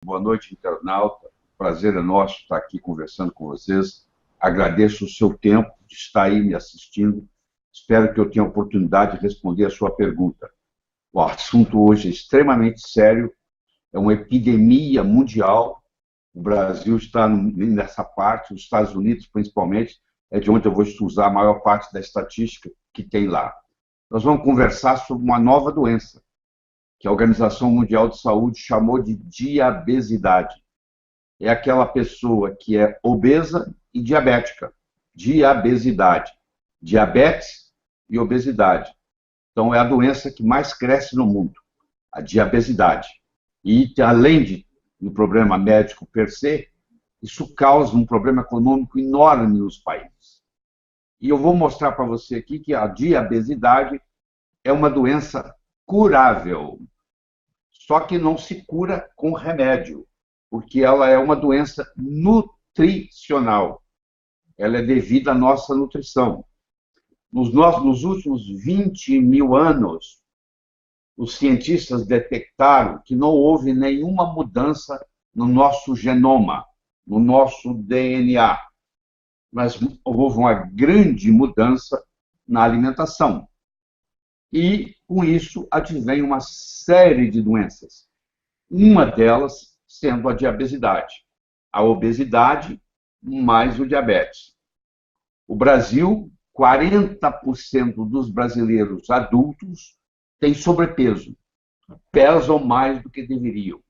Boa noite, internauta. Prazer é nosso estar aqui conversando com vocês. Agradeço o seu tempo de estar aí me assistindo. Espero que eu tenha a oportunidade de responder a sua pergunta. O assunto hoje é extremamente sério, é uma epidemia mundial. O Brasil está nessa parte, os Estados Unidos principalmente, é de onde eu vou usar a maior parte da estatística que tem lá. Nós vamos conversar sobre uma nova doença, que a Organização Mundial de Saúde chamou de diabesidade. É aquela pessoa que é obesa e diabética. Diabesidade. Diabetes e obesidade. Então, é a doença que mais cresce no mundo, a diabesidade. E, além do problema médico per se, isso causa um problema econômico enorme nos países. E eu vou mostrar para você aqui que a diabesidade é uma doença curável. Só que não se cura com remédio, porque ela é uma doença nutricional. Ela é devida à nossa nutrição. Nos últimos 20 mil anos, os cientistas detectaram que não houve nenhuma mudança no nosso genoma, no nosso DNA. Mas houve uma grande mudança na alimentação. E, com isso, advém uma série de doenças. Uma delas sendo a diabesidade. A obesidade mais o diabetes. O Brasil, 40% dos brasileiros adultos têm sobrepeso. Pesam mais do que deveriam.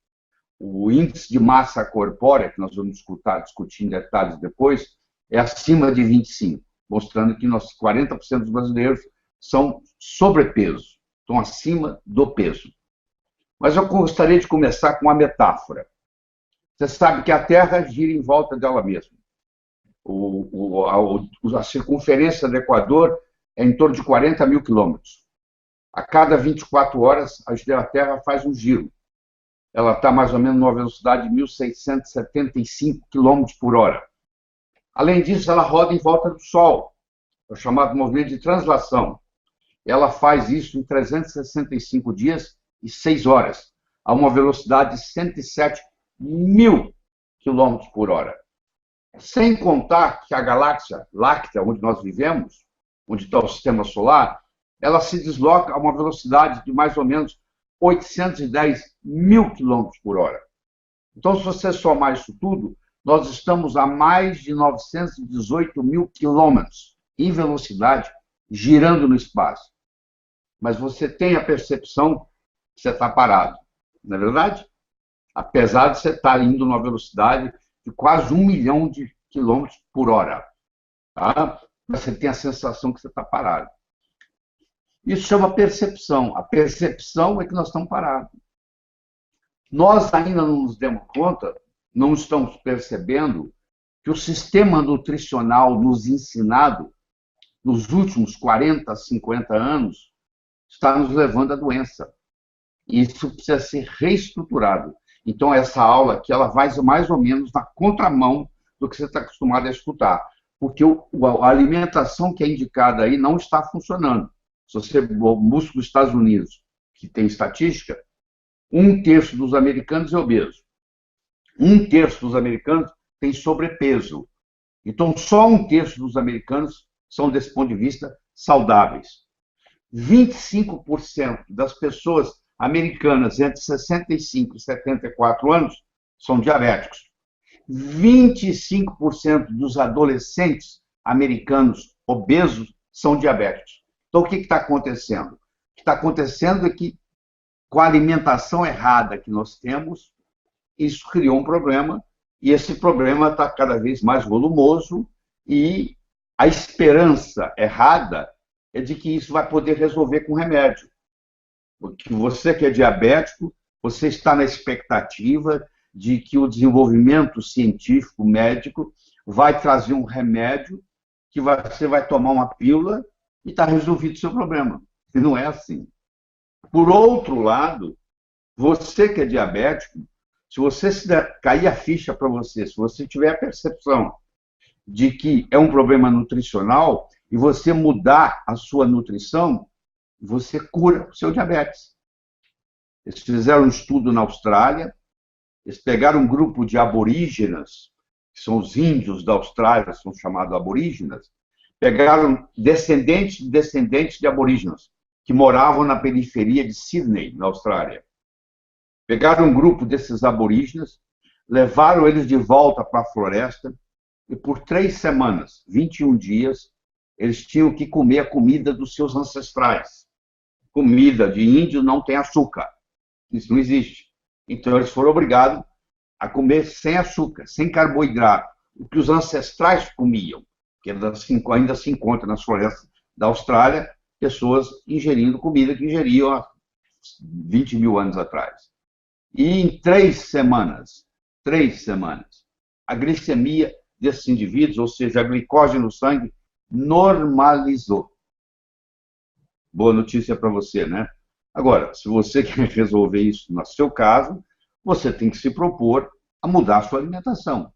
O índice de massa corpórea, que nós vamos discutir em detalhes depois, é acima de 25, mostrando que 40% dos brasileiros são sobrepeso, estão acima do peso. Mas eu gostaria de começar com uma metáfora. Você sabe que a Terra gira em volta dela mesma. A circunferência do Equador é em torno de 40 mil quilômetros. A cada 24 horas, a Terra faz um giro. Ela está mais ou menos numa velocidade de 1.675 quilômetros por hora. Além disso, ela roda em volta do Sol, é o chamado movimento de translação. Ela faz isso em 365 dias e 6 horas, a uma velocidade de 107 mil quilômetros por hora. Sem contar que a galáxia láctea, onde nós vivemos, onde está o sistema solar, ela se desloca a uma velocidade de mais ou menos 810 mil quilômetros por hora. Então, se você somar isso tudo, nós estamos a mais de 918 mil quilômetros em velocidade, girando no espaço. Mas você tem a percepção que você está parado, não é verdade? Apesar de você estar indo numa velocidade de quase 1 milhão de quilômetros por hora. Tá? Você tem a sensação que você está parado. Isso chama percepção. A percepção é que nós estamos parados. Nós ainda não nos demos conta, não estamos percebendo que o sistema nutricional nos ensinado nos últimos 40, 50 anos está nos levando à doença. E isso precisa ser reestruturado. Então, essa aula aqui, ela vai mais ou menos na contramão do que você está acostumado a escutar. Porque a alimentação que é indicada aí não está funcionando. Se você busca os Estados Unidos, que tem estatística, 1/3 dos americanos é obeso. 1/3 dos americanos tem sobrepeso. Então, só 1/3 dos americanos são, desse ponto de vista, saudáveis. 25% das pessoas americanas entre 65 e 74 anos são diabéticos. 25% dos adolescentes americanos obesos são diabéticos. Então, o que está acontecendo? O que está acontecendo é que, com a alimentação errada que nós temos, isso criou um problema, e esse problema está cada vez mais volumoso, e a esperança errada é de que isso vai poder resolver com remédio. Porque você que é diabético, você está na expectativa de que o desenvolvimento científico médico vai trazer um remédio que você vai tomar uma pílula e está resolvido o seu problema. E não é assim. Por outro lado, você que é diabético, se você cair a ficha para você, se você tiver a percepção de que é um problema nutricional e você mudar a sua nutrição, você cura o seu diabetes. Eles fizeram um estudo na Austrália, Eles pegaram um grupo de aborígenas, que são os índios da Austrália, são chamados aborígenas, pegaram descendentes de aborígenas, que moravam na periferia de Sydney, na Austrália. Pegaram um grupo desses aborígenas, levaram eles de volta para a floresta, e por 3 semanas, 21 dias, eles tinham que comer a comida dos seus ancestrais. Comida de índio não tem açúcar. Isso não existe. Então, eles foram obrigados a comer sem açúcar, sem carboidrato, o que os ancestrais comiam, que ainda se encontra nas florestas da Austrália, pessoas ingerindo comida que ingeriam há 20 mil anos atrás. E em 3 semanas, a glicemia desses indivíduos, ou seja, a glicose no sangue, normalizou. Boa notícia para você, né? Agora, se você quer resolver isso no seu caso, você tem que se propor a mudar a sua alimentação.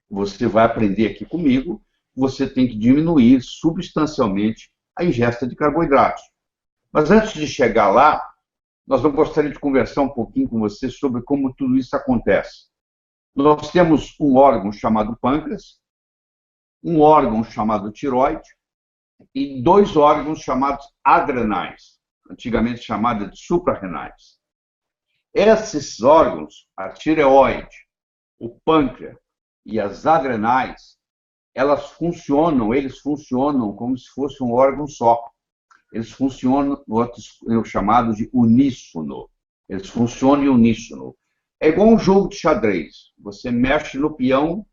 Você vai aprender aqui comigo, você tem que diminuir substancialmente a ingesta de carboidratos. Mas antes de chegar lá, nós vamos gostaria de conversar um pouquinho com você sobre como tudo isso acontece. Nós temos um órgão chamado pâncreas, um órgão chamado tireoide e 2 órgãos chamados adrenais, antigamente chamados de suprarrenais. Esses órgãos, a tireoide, o pâncreas e as adrenais, eles funcionam como se fosse um órgão só. Eles funcionam, o chamado de uníssono. Eles funcionam em uníssono. É igual um jogo de xadrez. Você mexe no peão,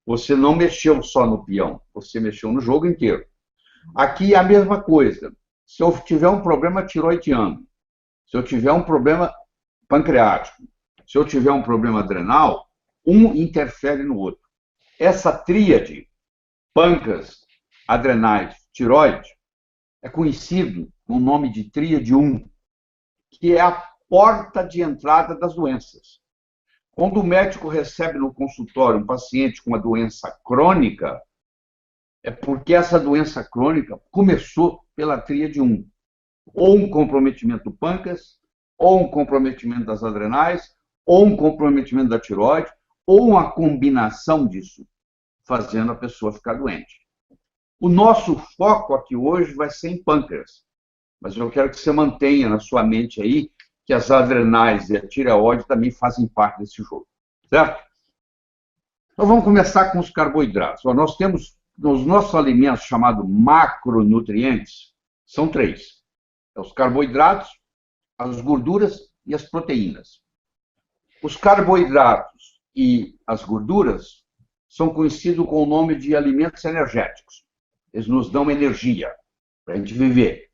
você não mexeu só no peão, você mexeu no jogo inteiro. Aqui é a mesma coisa. Se eu tiver um problema tiroidiano, se eu tiver um problema pancreático, se eu tiver um problema adrenal, um interfere no outro. Essa tríade, pâncreas, adrenais, tireoide, é conhecido com o nome de tríade 1, que é a porta de entrada das doenças. Quando o médico recebe no consultório um paciente com uma doença crônica, é porque essa doença crônica começou pela tríade 1. Ou um comprometimento do pâncreas, ou um comprometimento das adrenais, ou um comprometimento da tireoide, ou uma combinação disso, fazendo a pessoa ficar doente. O nosso foco aqui hoje vai ser em pâncreas, mas eu quero que você mantenha na sua mente aí que as adrenais e a tireoide também fazem parte desse jogo, certo? Então vamos começar com os carboidratos. Nós temos nos nossos alimentos chamados macronutrientes, são 3. Os carboidratos, as gorduras e as proteínas. Os carboidratos e as gorduras são conhecidos com o nome de alimentos energéticos. Eles nos dão energia para a gente viver.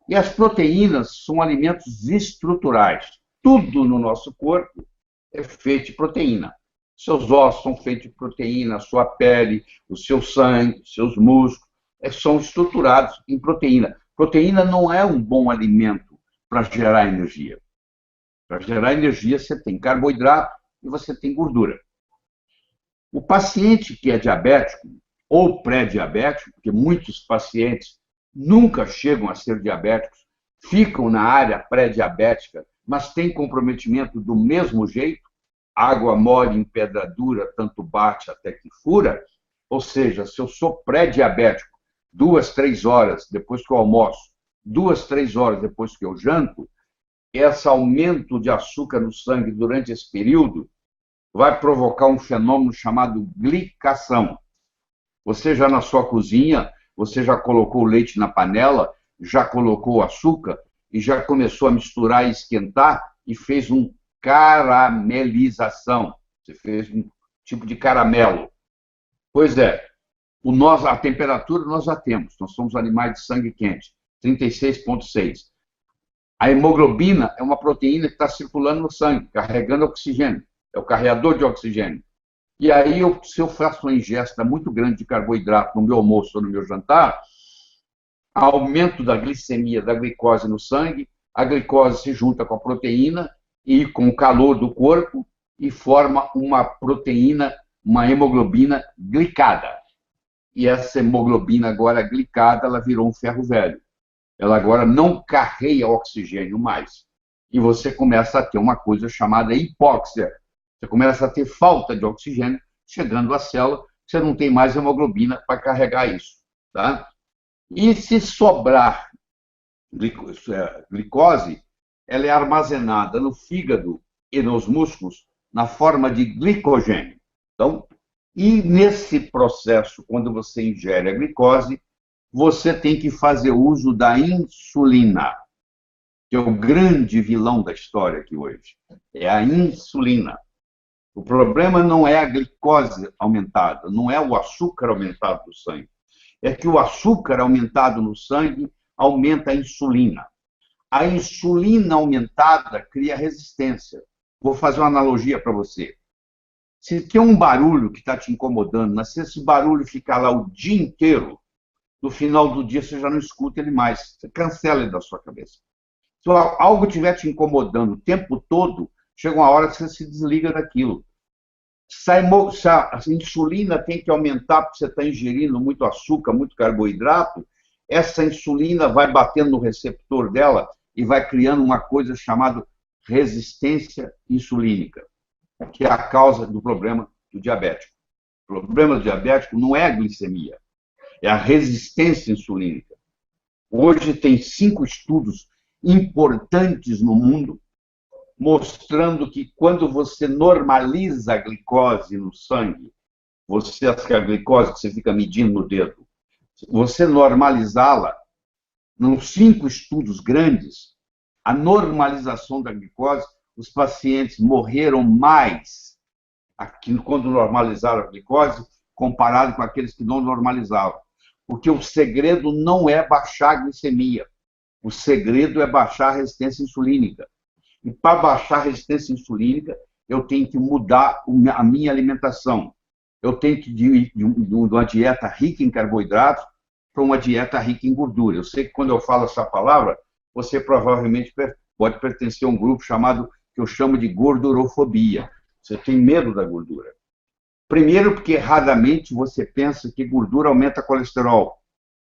E as proteínas são alimentos estruturais. Tudo no nosso corpo é feito de proteína. Seus ossos são feitos de proteína, a sua pele, o seu sangue, os seus músculos, são estruturados em proteína. Proteína não é um bom alimento para gerar energia. Para gerar energia, você tem carboidrato e você tem gordura. O paciente que é diabético ou pré-diabético, porque muitos pacientes nunca chegam a ser diabéticos, ficam na área pré-diabética, mas têm comprometimento do mesmo jeito, água mole em pedra dura, tanto bate até que fura, ou seja, se eu sou pré-diabético, 2, 3 horas depois que eu almoço, 2, 3 horas depois que eu janto, esse aumento de açúcar no sangue durante esse período vai provocar um fenômeno chamado glicação. Você já na sua cozinha, você já colocou o leite na panela, já colocou o açúcar e já começou a misturar e esquentar e fez uma caramelização. Você fez um tipo de caramelo. Pois é, a temperatura nós já temos, nós somos animais de sangue quente, 36,6. A hemoglobina é uma proteína que está circulando no sangue, carregando oxigênio, é o carregador de oxigênio. E aí, se eu faço uma ingesta muito grande de carboidrato no meu almoço ou no meu jantar, aumento da glicemia, da glicose no sangue, a glicose se junta com a proteína e com o calor do corpo e forma uma proteína, uma hemoglobina glicada. E essa hemoglobina agora glicada, ela virou um ferro velho. Ela agora não carrega oxigênio mais. E você começa a ter uma coisa chamada hipóxia. Você começa a ter falta de oxigênio chegando à célula, você não tem mais hemoglobina para carregar isso. Tá? E se sobrar glicose, ela é armazenada no fígado e nos músculos na forma de glicogênio. Então, e nesse processo, quando você ingere a glicose, você tem que fazer uso da insulina, que é o grande vilão da história aqui hoje. É a insulina. O problema não é a glicose aumentada, não é o açúcar aumentado no sangue. É que o açúcar aumentado no sangue aumenta a insulina. A insulina aumentada cria resistência. Vou fazer uma analogia para você. Se tem um barulho que está te incomodando, mas se esse barulho ficar lá o dia inteiro, no final do dia você já não escuta ele mais. Você cancela ele da sua cabeça. Se algo estiver te incomodando o tempo todo, chega uma hora que você se desliga daquilo. Se a insulina tem que aumentar porque você está ingerindo muito açúcar, muito carboidrato, essa insulina vai batendo no receptor dela e vai criando uma coisa chamada resistência insulínica, que é a causa do problema do diabético. O problema do diabético não é a glicemia, é a resistência insulínica. Hoje tem 5 estudos importantes no mundo mostrando que quando você normaliza a glicose no sangue, a glicose que você fica medindo no dedo, você normalizá-la, nos 5 estudos grandes, a normalização da glicose, os pacientes morreram mais quando normalizaram a glicose, comparado com aqueles que não normalizavam. Porque o segredo não é baixar a glicemia, o segredo é baixar a resistência insulínica. E para baixar a resistência insulínica, eu tenho que mudar a minha alimentação. Eu tenho que ir de uma dieta rica em carboidratos para uma dieta rica em gordura. Eu sei que quando eu falo essa palavra, você provavelmente pode pertencer a um grupo chamado, que eu chamo de gordurofobia. Você tem medo da gordura. Primeiro, porque erradamente você pensa que gordura aumenta colesterol.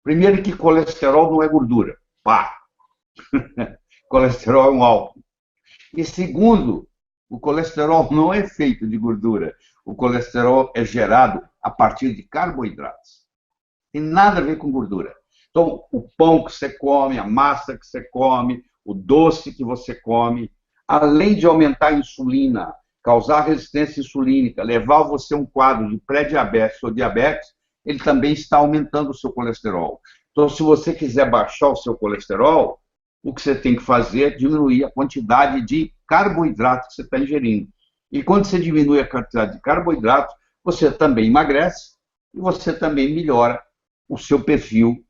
Primeiro, que colesterol não é gordura. Pá! Colesterol é um álcool. E segundo, o colesterol não é feito de gordura. O colesterol é gerado a partir de carboidratos. Tem nada a ver com gordura. Então, o pão que você come, a massa que você come, o doce que você come, além de aumentar a insulina, causar resistência insulínica, levar você a um quadro de pré-diabetes ou diabetes, ele também está aumentando o seu colesterol. Então, se você quiser baixar o seu colesterol, o que você tem que fazer é diminuir a quantidade de carboidrato que você está ingerindo. E quando você diminui a quantidade de carboidrato, você também emagrece e você também melhora o seu perfil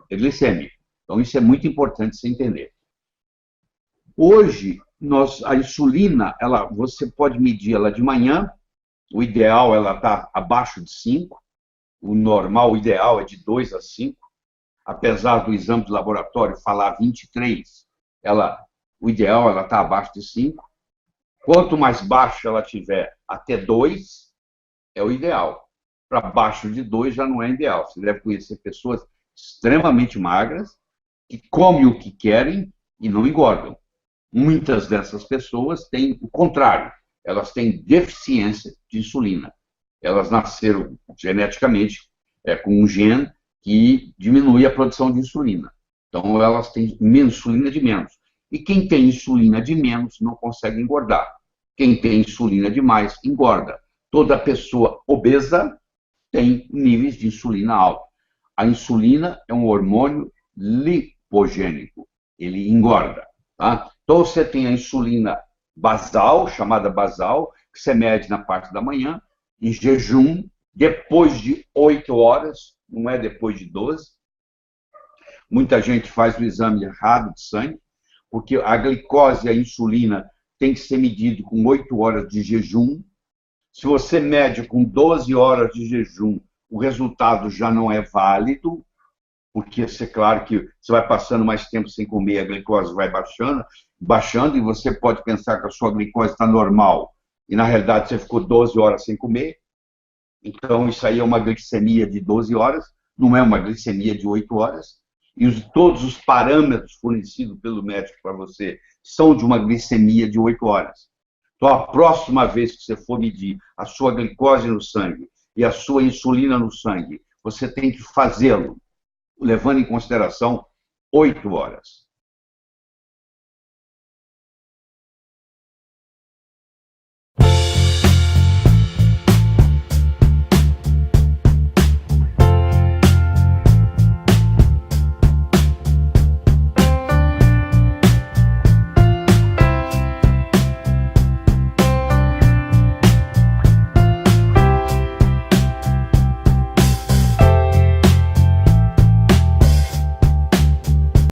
glicêmico. Então, isso é muito importante você entender. Hoje, a insulina, você pode medir ela de manhã, o ideal ela está abaixo de 5, o normal, o ideal é de 2 a 5, apesar do exame de laboratório falar 23, o ideal ela está abaixo de 5. Quanto mais baixa ela tiver, até 2, é o ideal. Para baixo de 2 já não é ideal. Você deve conhecer pessoas extremamente magras, que comem o que querem e não engordam. Muitas dessas pessoas têm o contrário, elas têm deficiência de insulina. Elas nasceram geneticamente com um gene que diminui a produção de insulina. Então, elas têm insulina de menos. E quem tem insulina de menos não consegue engordar. Quem tem insulina de mais, engorda. Toda pessoa obesa tem níveis de insulina altos. A insulina é um hormônio lipogênico. Ele engorda. Tá? Então, você tem a insulina basal, chamada basal, que você mede na parte da manhã, em jejum, depois de 8 horas, não é depois de 12. Muita gente faz o exame errado de sangue, porque a glicose e a insulina tem que ser medido com 8 horas de jejum. Se você mede com 12 horas de jejum, o resultado já não é válido, porque é claro que você vai passando mais tempo sem comer, a glicose vai baixando, e você pode pensar que a sua glicose está normal, e na realidade você ficou 12 horas sem comer. Então, isso aí é uma glicemia de 12 horas, não é uma glicemia de 8 horas. E todos os parâmetros fornecidos pelo médico para você são de uma glicemia de 8 horas. Então, a próxima vez que você for medir a sua glicose no sangue e a sua insulina no sangue, você tem que fazê-lo, levando em consideração 8 horas.